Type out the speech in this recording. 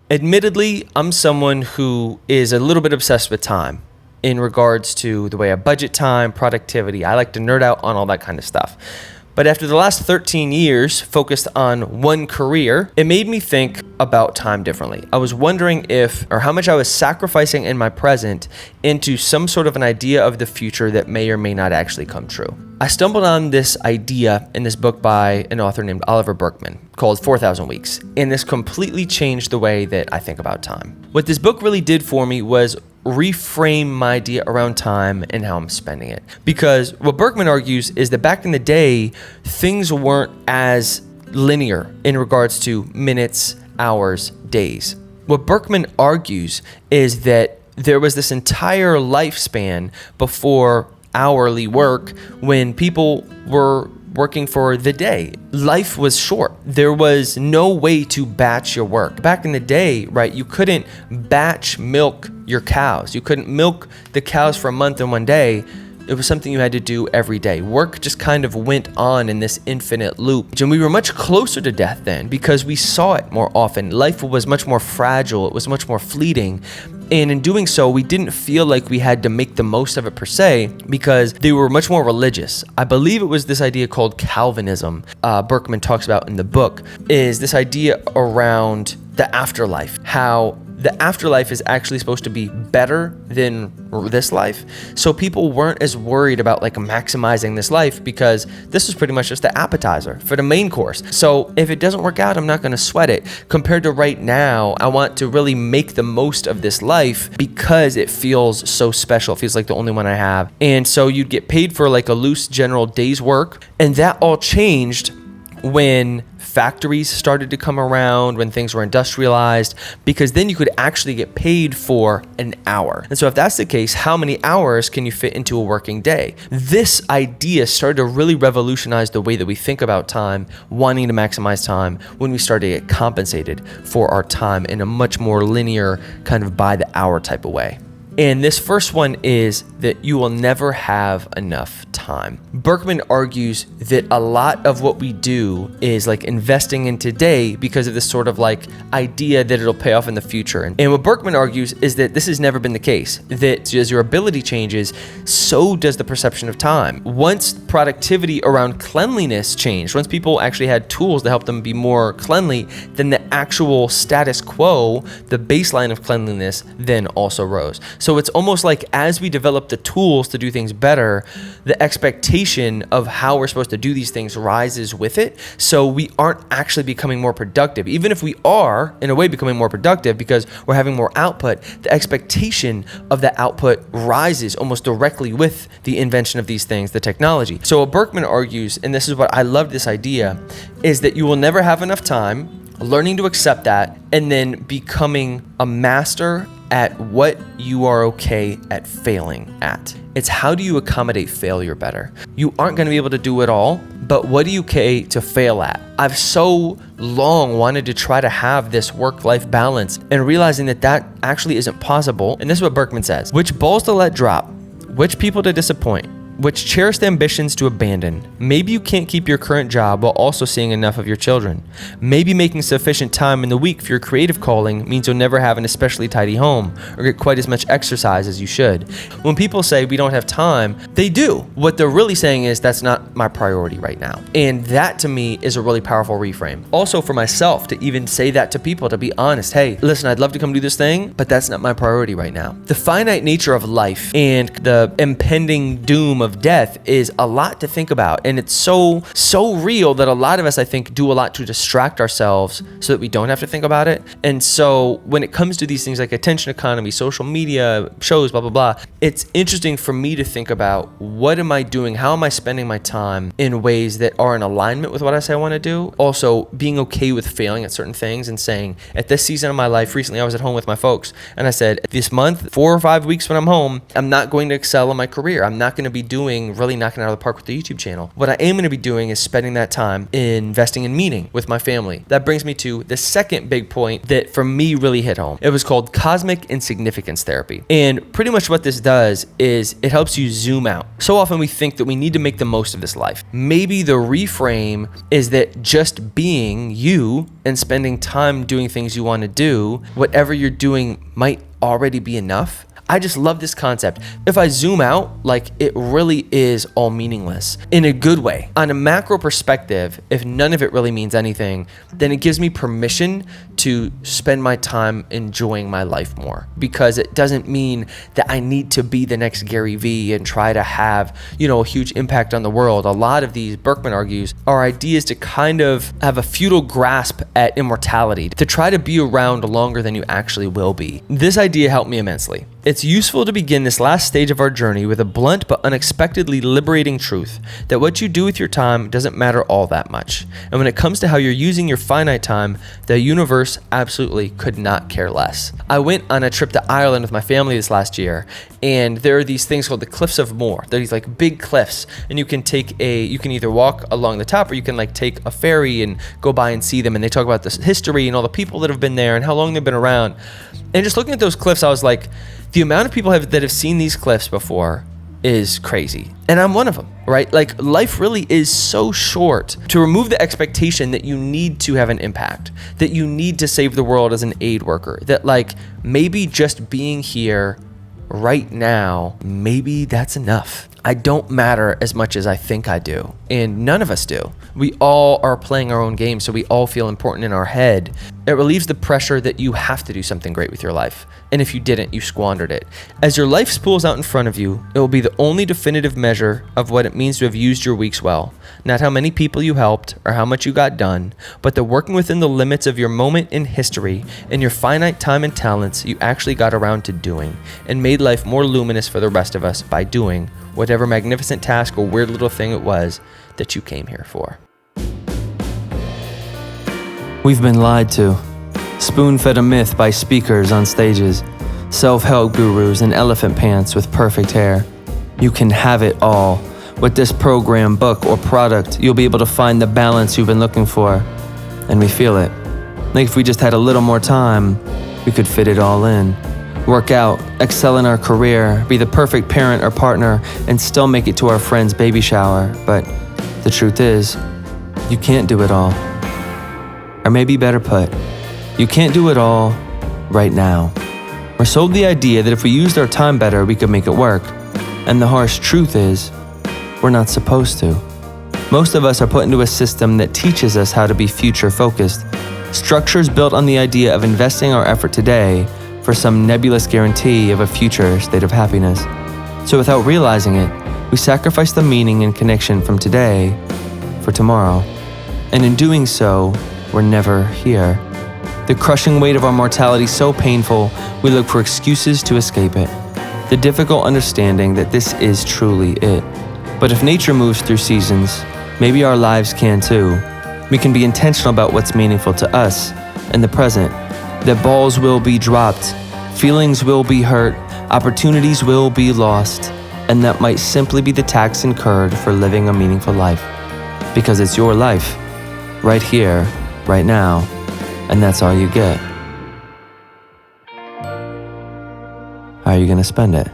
Admittedly, I'm someone who is a little bit obsessed with time in regards to the way I budget time, productivity. I like to nerd out on all that kind of stuff. But after the last 13 years focused on one career, it made me think about time differently. I was wondering how much I was sacrificing in my present into some sort of an idea of the future that may or may not actually come true. I stumbled on this idea in this book by an author named Oliver Burkeman called 4,000 Weeks, and this completely changed the way that I think about time. What this book really did for me was reframe my idea around time and how I'm spending it. Because what Burkeman argues is that back in the day, things weren't as linear in regards to minutes, hours, days. What Burkeman argues is that there was this entire lifespan before hourly work when people were working for the day. Life was short. There was no way to batch your work. Back in the day, right, you couldn't batch milk your cows. You couldn't milk the cows for a month in one day. It was something you had to do every day. Work just kind of went on in this infinite loop. And we were much closer to death then because we saw it more often. Life was much more fragile. It was much more fleeting. And in doing so, we didn't feel like we had to make the most of it per se because they were much more religious. I believe it was this idea called Calvinism, Burkeman talks about in the book, is this idea around the afterlife, how the afterlife is actually supposed to be better than this life. So people weren't as worried about like maximizing this life because this was pretty much just the appetizer for the main course. So if it doesn't work out, I'm not going to sweat it. Compared to right now, I want to really make the most of this life because it feels so special. It feels like the only one I have. And so you'd get paid for like a loose general day's work. And that all changed when factories started to come around, when things were industrialized, because then you could actually get paid for an hour. And so if that's the case, how many hours can you fit into a working day? This idea started to really revolutionize the way that we think about time, wanting to maximize time, when we started to get compensated for our time in a much more linear, kind of by the hour type of way. And this first one is that you will never have enough time. Burkeman argues that a lot of what we do is like investing in today because of this sort of like idea that it'll pay off in the future. And what Burkeman argues is that this has never been the case, that as your ability changes, so does the perception of time. Once productivity around cleanliness changed, once people actually had tools to help them be more cleanly, then the actual status quo, the baseline of cleanliness, then also rose. So it's almost like as we develop the tools to do things better, the expectation of how we're supposed to do these things rises with it. So we aren't actually becoming more productive. Even if we are, in a way, becoming more productive because we're having more output, the expectation of that output rises almost directly with the invention of these things, the technology. So what Burkeman argues, and this is what I love this idea, is that you will never have enough time, learning to accept that, and then becoming a master at what you are okay at failing at. It's how do you accommodate failure better? You aren't going to be able to do it all, but what are you okay to fail at? I've so long wanted to try to have this work-life balance and realizing that that actually isn't possible. And this is what Burkeman says: which balls to let drop, which people to disappoint, which cherished ambitions to abandon. Maybe you can't keep your current job while also seeing enough of your children. Maybe making sufficient time in the week for your creative calling means you'll never have an especially tidy home or get quite as much exercise as you should. When people say we don't have time, they do. What they're really saying is that's not my priority right now. And that to me is a really powerful reframe. Also for myself to even say that to people, to be honest, hey, listen, I'd love to come do this thing, but that's not my priority right now. The finite nature of life and the impending doom of death is a lot to think about, and it's so real that a lot of us, I think, do a lot to distract ourselves so that we don't have to think about it. And so when it comes to these things like attention economy, social media, shows, blah, blah, blah, it's interesting for me to think about what am I doing? How am I spending my time in ways that are in alignment with what I say I want to do? Also being okay with failing at certain things and saying, at this season of my life, recently I was at home with my folks and I said, this month, 4 or 5 weeks when I'm home, I'm not going to excel in my career. I'm not going to be doing doing really knocking it out of the park with the YouTube channel. What I am going to be doing is spending that time investing in meaning with my family. That brings me to the second big point that for me really hit home. It was called cosmic insignificance therapy. And pretty much what this does is it helps you zoom out. So often we think that we need to make the most of this life. Maybe the reframe is that just being you and spending time doing things you want to do, whatever you're doing might already be enough. I just love this concept. If I zoom out, like it really is all meaningless in a good way. On a macro perspective, if none of it really means anything, then it gives me permission to spend my time enjoying my life more, because it doesn't mean that I need to be the next Gary Vee and try to have, a huge impact on the world. A lot of these, Berkman argues, are ideas to kind of have a futile grasp at immortality, to try to be around longer than you actually will be. This idea helped me immensely. It's useful to begin this last stage of our journey with a blunt but unexpectedly liberating truth that what you do with your time doesn't matter all that much. And when it comes to how you're using your finite time, the universe absolutely could not care less. I went on a trip to Ireland with my family this last year, and there are these things called the Cliffs of Moher. They're these like big cliffs, and you can either walk along the top or you can like take a ferry and go by and see them. And they talk about this history and all the people that have been there and how long they've been around. And just looking at those cliffs, I was like, the amount of people that have seen these cliffs before is crazy. And I'm one of them, right? Like, life really is so short. To remove the expectation that you need to have an impact, that you need to save the world as an aid worker, that like maybe just being here right now, maybe that's enough. I don't matter as much as I think I do, and none of us do. We all are playing our own game, so we all feel important in our head. It relieves the pressure that you have to do something great with your life, and if you didn't, you squandered it. As your life spools out in front of you, it will be the only definitive measure of what it means to have used your weeks well. Not how many people you helped or how much you got done, but the working within the limits of your moment in history and your finite time and talents you actually got around to doing, and made life more luminous for the rest of us by doing whatever magnificent task or weird little thing it was that you came here for. We've been lied to, spoon-fed a myth by speakers on stages, self-help gurus in elephant pants with perfect hair. You can have it all. With this program, book, or product, you'll be able to find the balance you've been looking for. And we feel it. Like if we just had a little more time, we could fit it all in. Work out, excel in our career, be the perfect parent or partner, and still make it to our friend's baby shower. But the truth is, you can't do it all. Or maybe better put, you can't do it all right now. We're sold the idea that if we used our time better, we could make it work. And the harsh truth is, we're not supposed to. Most of us are put into a system that teaches us how to be future-focused. Structures built on the idea of investing our effort today for some nebulous guarantee of a future state of happiness. So without realizing it, we sacrifice the meaning and connection from today for tomorrow. And in doing so, we're never here. The crushing weight of our mortality so painful, we look for excuses to escape it. The difficult understanding that this is truly it. But if nature moves through seasons, maybe our lives can too. We can be intentional about what's meaningful to us in the present. That balls will be dropped, feelings will be hurt, opportunities will be lost, and that might simply be the tax incurred for living a meaningful life. Because it's your life, right here, right now, and that's all you get. How are you going to spend it?